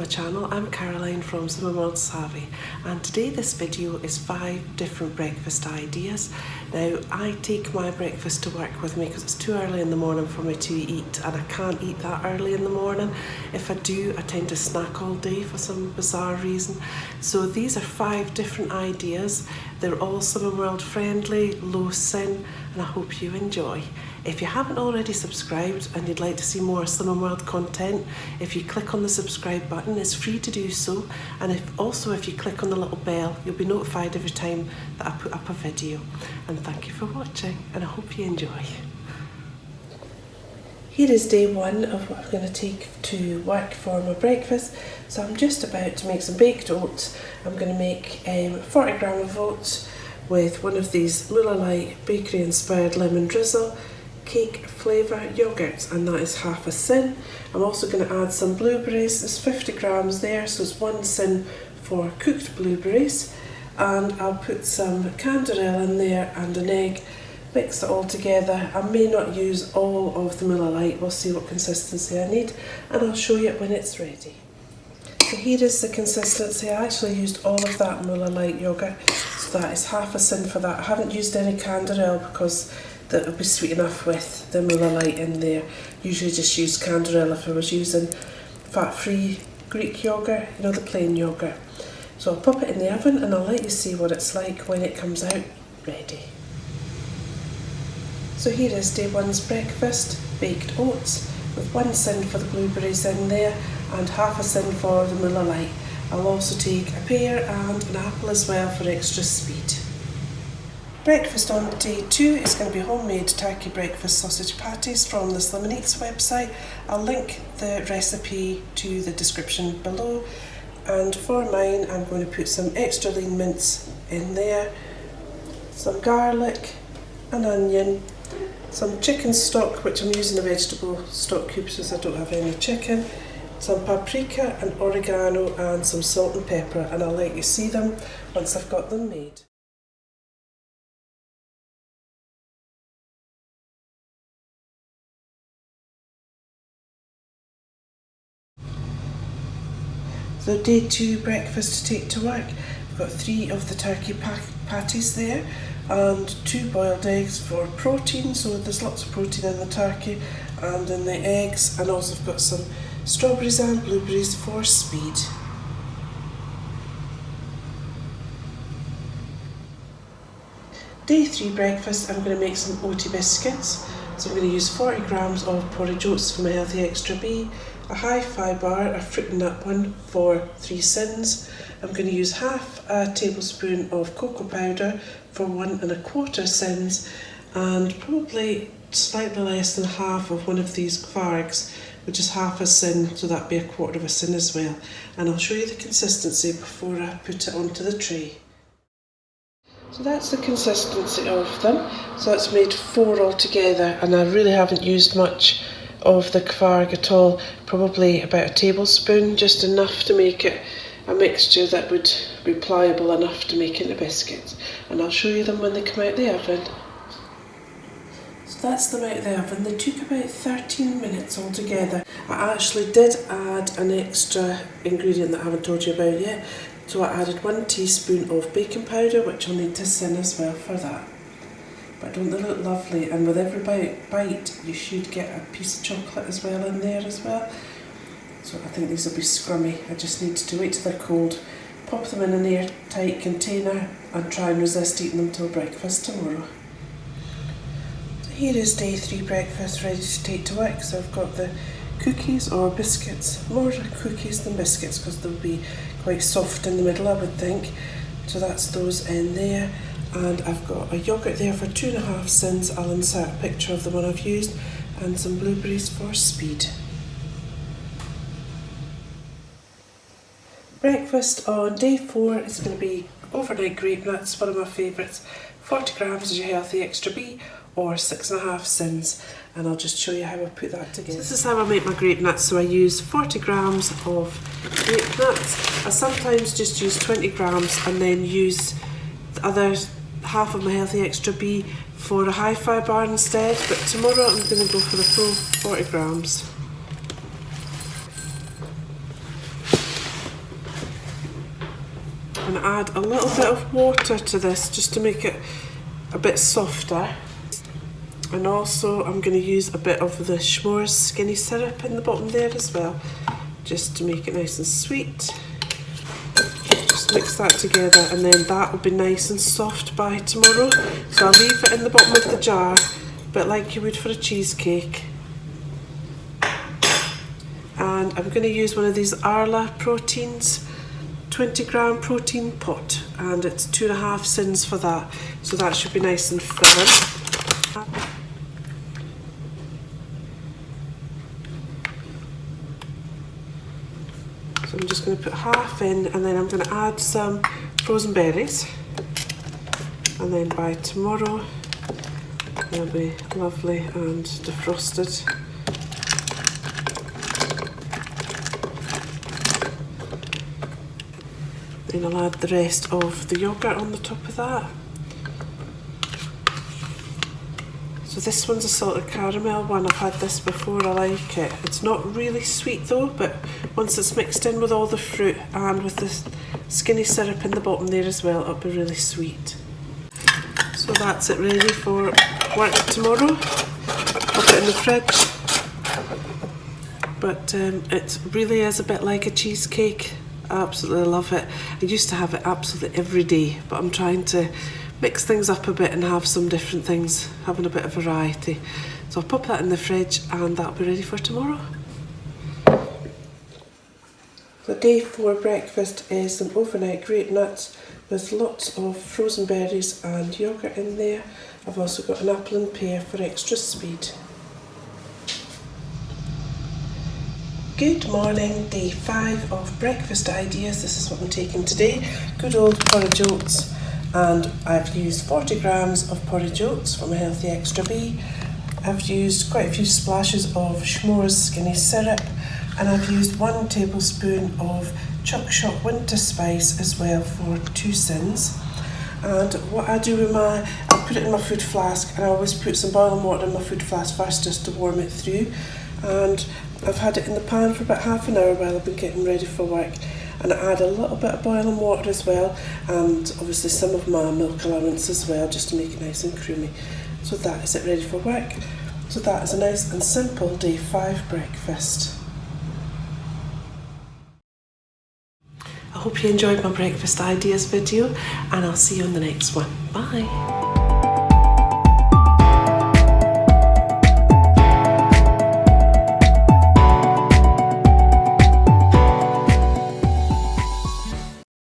channel. I'm Caroline from Summer World Savvy, and today this video is 5 different breakfast ideas. Now I take my breakfast to work with me because it's too early in the morning for me to eat, and I can't eat that early in the morning. If I do, I tend to snack all day for some bizarre reason. So these are 5 different ideas. They're all Summer World friendly, low sin, and I hope you enjoy. If you haven't already subscribed and you'd like to see more Summer World content, if you click on the subscribe button, it's free to do so. And if you click on the little bell, you'll be notified every time that I put up a video. And thank you for watching, and I hope you enjoy. Here is day 1 of what I'm going to take to work for my breakfast. So I'm just about to make some baked oats. I'm going to make 40 grams of oats with one of these Muller Light bakery inspired lemon drizzle cake flavour yogurts, and that is half a sin. I'm also going to add some blueberries. There's 50 grams there, so it's 1 sin for cooked blueberries, and I'll put some canderel in there and an egg, mix it all together. I may not use all of the Muller Light, we'll see what consistency I need, and I'll show you when it's ready. So here is the consistency. I actually used all of that Muller Light yoghurt, so that is half a sin for that. I haven't used any canderel because that will be sweet enough with the Muller Light in there. Usually just use canderel if I was using fat-free Greek yoghurt, you know, the plain yoghurt. So I'll pop it in the oven and I'll let you see what it's like when it comes out ready. So here is day 1's breakfast, baked oats with 1 sin for the blueberries in there and half a sin for the Muller Light. I'll also take a pear and an apple as well for extra speed. Breakfast on day 2 is going to be homemade turkey breakfast sausage patties from the Slim and Eats website. I'll link the recipe to the description below, and for mine I'm going to put some extra lean mince in there, some garlic, an onion, some chicken stock, which I'm using a vegetable stock cube since I don't have any chicken, some paprika and oregano, and some salt and pepper, and I'll let you see them once I've got them made. So day 2 breakfast to take to work. I've got 3 of the turkey patties there and 2 boiled eggs for protein, so there's lots of protein in the turkey and in the eggs, and also I've got some strawberries and blueberries for speed. Day 3 breakfast, I'm going to make some Oats Biscuits. So I'm going to use 40 grams of porridge oats for my healthy extra B, a high fibre, a fruit and nut one for 3 sins. I'm going to use half a tablespoon of cocoa powder for 1 1/4 sins, and probably slightly less than half of one of these kvargs, which is half a sin, so that'd be 1/4 sin as well. And I'll show you the consistency before I put it onto the tray. So that's the consistency of them. So it's made 4 altogether, and I really haven't used much of the kvarg at all, probably about a tablespoon, just enough to make it a mixture that would be pliable enough to make into biscuits. And I'll show you them when they come out of the oven. So that's them out of the oven. They took about 13 minutes altogether. I actually did add an extra ingredient that I haven't told you about yet. So I added 1 teaspoon of baking powder, which I'll need to sin as well for that. But don't they look lovely? And with every bite you should get a piece of chocolate as well in there as well. So I think these will be scrummy. I just need to wait till they're cold, pop them in an airtight container, and try and resist eating them till breakfast tomorrow. So here is day 3 breakfast ready to take to work. So I've got the cookies or biscuits, more cookies than biscuits because they'll be quite soft in the middle, I would think. So that's those in there, and I've got a yoghurt there for 2 1/2 sins. I'll insert a picture of the one I've used, and some blueberries for speed. Breakfast on day 4 is going to be overnight grape nuts, one of my favourites. 40 grams is your healthy extra B, or 6 1/2 sins, and I'll just show you how I put that together. So this is how I make my grape nuts. So I use 40 grams of grape nuts. I sometimes just use 20 grams and then use the other half of my healthy extra B for a high fibre instead, but tomorrow I'm going to go for the full 40 grams. and add a little bit of water to this just to make it a bit softer. And also I'm going to use a bit of the S'mores skinny syrup in the bottom there as well, just to make it nice and sweet. Just mix that together, and then that will be nice and soft by tomorrow. So I'll leave it in the bottom of the jar, a bit like you would for a cheesecake. And I'm going to use one of these Arla proteins, 20-gram protein pot, and it's 2.5 sins for that, so that should be nice and filling. So I'm just going to put half in, and then I'm going to add some frozen berries, and then by tomorrow they'll be lovely and defrosted. Then I'll add the rest of the yoghurt on the top of that. So this one's a salted caramel one. I've had this before, I like it. It's not really sweet though, but once it's mixed in with all the fruit and with the skinny syrup in the bottom there as well, it'll be really sweet. So that's it, ready for work tomorrow. Pop it in the fridge. But it really is a bit like a cheesecake. I absolutely love it. I used to have it absolutely every day, but I'm trying to mix things up a bit and have some different things, having a bit of variety. So I'll pop that in the fridge and that'll be ready for tomorrow. The day 4 breakfast is some overnight grape nuts with lots of frozen berries and yoghurt in there. I've also got an apple and pear for extra speed. Good morning, day 5 of breakfast ideas. This is what I'm taking today. Good old porridge oats, and I've used 40 grams of porridge oats from a Healthy Extra B. I've used quite a few splashes of S'mores skinny syrup, and I've used 1 tablespoon of Chuck Shop winter spice as well for 2 sins. And what I do with I put it in my food flask, and I always put some boiling water in my food flask first just to warm it through. And I've had it in the pan for about half an hour while I've been getting ready for work, and I add a little bit of boiling water as well, and obviously some of my milk allowance as well, just to make it nice and creamy. So that is it, ready for work. So that is a nice and simple day 5 breakfast. I hope you enjoyed my breakfast ideas video, and I'll see you on the next one. Bye.